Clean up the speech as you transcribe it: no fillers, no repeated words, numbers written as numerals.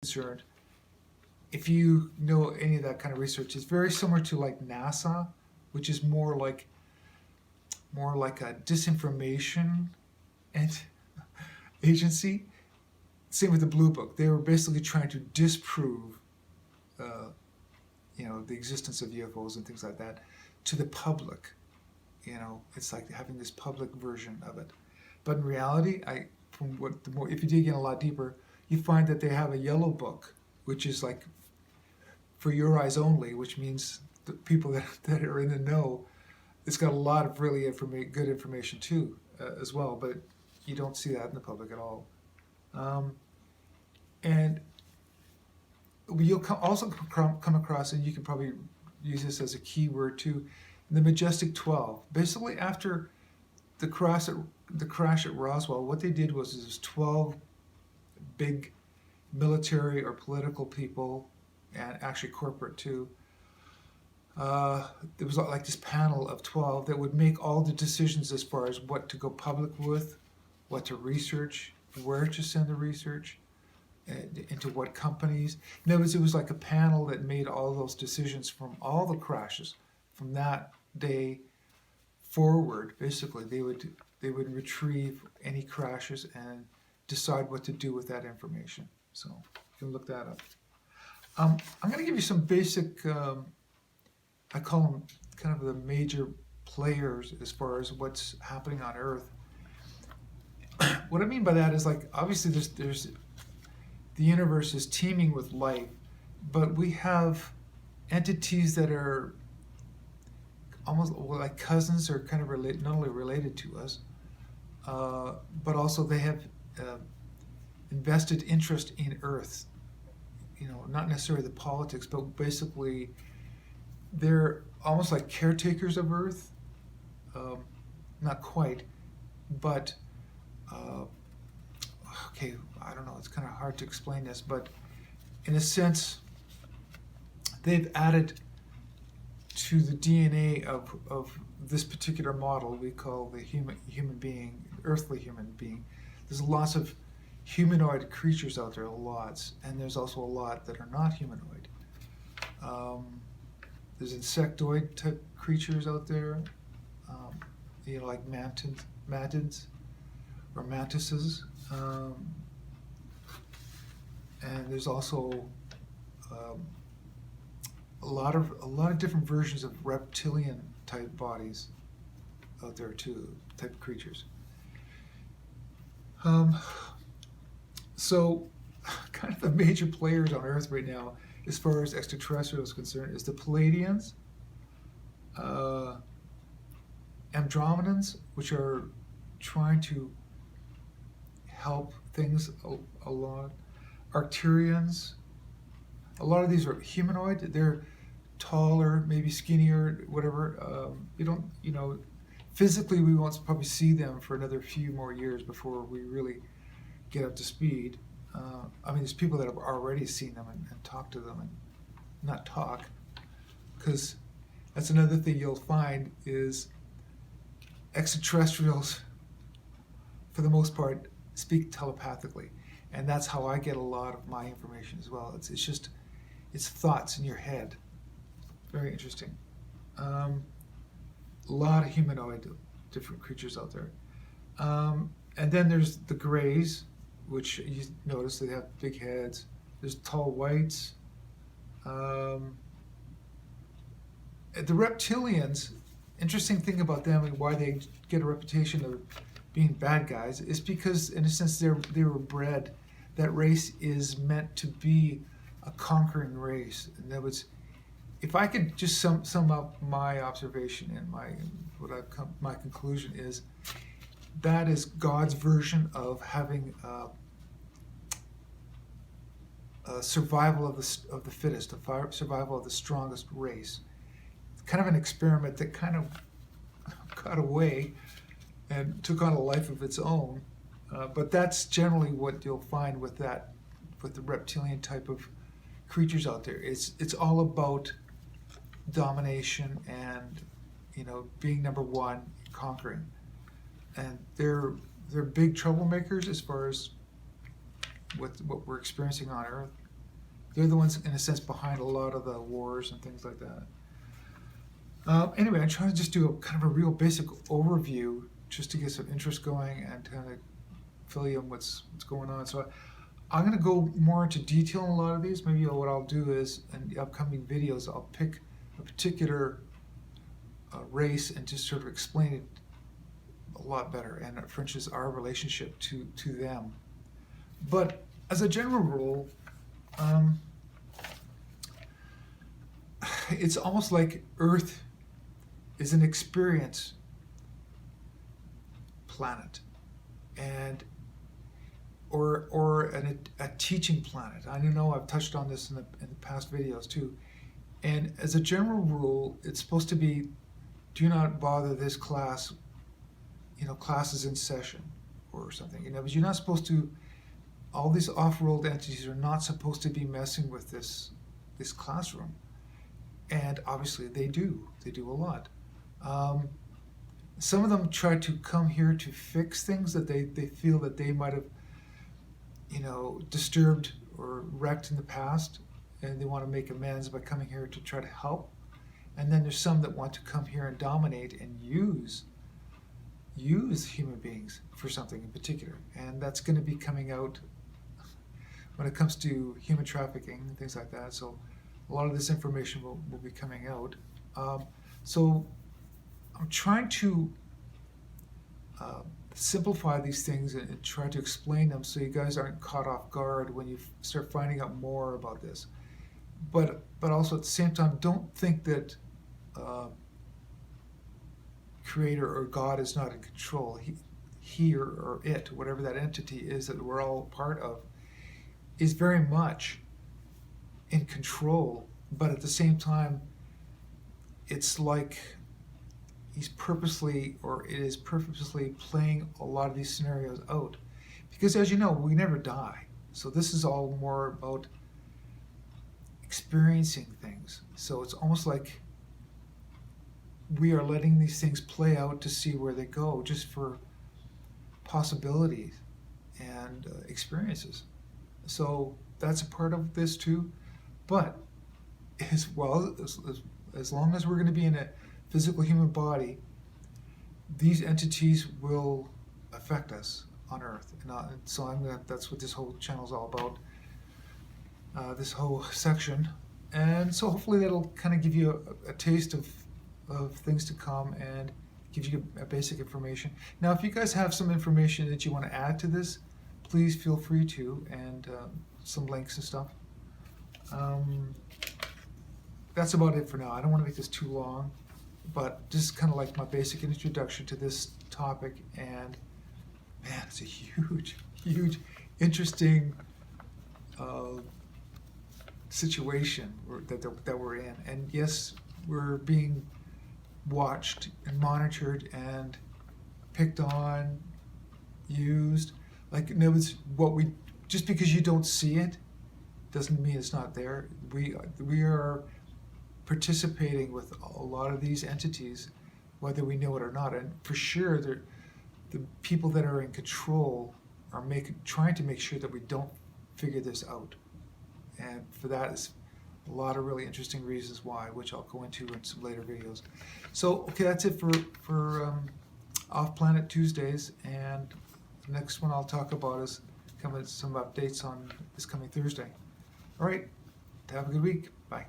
concerned, if you know any of that kind of research, it's very similar to like NASA, which is more like a disinformation and agency. Same with the Blue Book. They were basically trying to disprove, the existence of UFOs and things like that to the public. It's like having this public version of it. But in reality, if you dig in a lot deeper, you find that they have a yellow book, which is like for your eyes only, which means the people that are in the know. It's got a lot of really good information too, as well, but you don't see that in the public at all. And you'll also come across, and you can probably use this as a keyword too, the Majestic 12. Basically, after the crash at Roswell, what they did was there's 12 big military or political people, and actually corporate too. There was like this panel of 12 that would make all the decisions as far as what to go public with, what to research, where to send the research, into what companies. In other words, it was like a panel that made all those decisions from all the crashes from that day forward. Basically, they would retrieve any crashes and decide what to do with that information. So you can look that up. I'm going to give you some basic, I call them kind of the major players as far as what's happening on Earth. What I mean by that is, like, obviously there's the universe is teeming with life, but we have entities that are almost like cousins, or kind of not only related to us, but also they have invested interest in Earth. Not necessarily the politics, but basically they're almost like caretakers of Earth. Not quite, but okay, I don't know, it's kind of hard to explain this, but in a sense, they've added to the DNA of this particular model we call the human being, earthly human being. There's lots of humanoid creatures out there, lots, and there's also a lot that are not humanoid. There's insectoid type creatures out there, like mantids or mantises, and there's also a lot of different versions of reptilian type bodies out there too, type of creatures. So kind of the major players on Earth right now, as far as extraterrestrials concerned, is the Pleiadians, Andromedans, which are trying to help things along, Arcturians. A lot of these are humanoid. They're taller, maybe skinnier, whatever. Physically we won't probably see them for another few more years before we really get up to speed. There's people that have already seen them and talked to them, and not talk, because that's another thing you'll find is extraterrestrials, for the most part, speak telepathically, and that's how I get a lot of my information as well. It's thoughts in your head. Very interesting. A lot of humanoid, different creatures out there. And then there's the Greys, which you notice they have big heads. There's tall whites. The reptilians, interesting thing about them and why they get a reputation of being bad guys is because, in a sense, they were bred. That race is meant to be a conquering race. In other words, if I could just sum up my observation and my conclusion is that is God's version of having survival of the fittest, survival of the strongest race. Kind of an experiment that kind of got away and took on a life of its own. But that's generally what you'll find with the reptilian type of creatures out there. It's all about domination and being number one, conquering. And they're big troublemakers as far as what we're experiencing on Earth. They're the ones, in a sense, behind a lot of the wars and things like that. Anyway, I'm trying to just do a kind of a real basic overview just to get some interest going and kind of fill you in what's going on. So I'm going to go more into detail in a lot of these. Maybe what I'll do is in the upcoming videos, I'll pick a particular race and just sort of explain it a lot better, and for instance, our relationship to them. But as a general rule, it's almost like Earth is an experience planet, and or a teaching planet. I know I've touched on this in the past videos too. And as a general rule, it's supposed to be, do not bother this class. Class is in session or something. But you're not supposed to. All these off-world entities are not supposed to be messing with this classroom. And obviously they do. They do a lot. Some of them try to come here to fix things that they feel that they might have, disturbed or wrecked in the past, and they want to make amends by coming here to try to help. And then there's some that want to come here and dominate and use human beings for something in particular. And that's going to be coming out when it comes to human trafficking and things like that. So a lot of this information will be coming out. So I'm trying to simplify these things and try to explain them so you guys aren't caught off guard when you start finding out more about this. But also at the same time, don't think that Creator or God is not in control. He or it, whatever that entity is that we're all part of, is very much in control. But at the same time, it's like it is purposely playing a lot of these scenarios out. Because as you know, we never die. So this is all more about experiencing things. So it's almost like we are letting these things play out to see where they go, just for possibilities and experiences. So that's a part of this too. But as long as we're going to be in a physical human body, these entities will affect us on Earth. And so that's what this whole channel is all about, this whole section. And so hopefully that'll kind of give you a taste of things to come and gives you a basic information. Now, if you guys have some information that you want to add to this, please feel free to, and some links and stuff. That's about it for now. I don't want to make this too long, but just kind of like my basic introduction to this topic. And man, it's a huge, interesting situation that we're in. And yes, we're being watched and monitored and picked on, used. Like, in other words, just because you don't see it doesn't mean it's not there. We are participating with a lot of these entities, whether we know it or not. And for sure, the people that are in control are trying to make sure that we don't figure this out. And for that is a lot of really interesting reasons why, which I'll go into in some later videos. So, okay, that's it for Off-Planet Tuesdays. And the next one I'll talk about is some updates on this coming Thursday. All right, have a good week. Bye.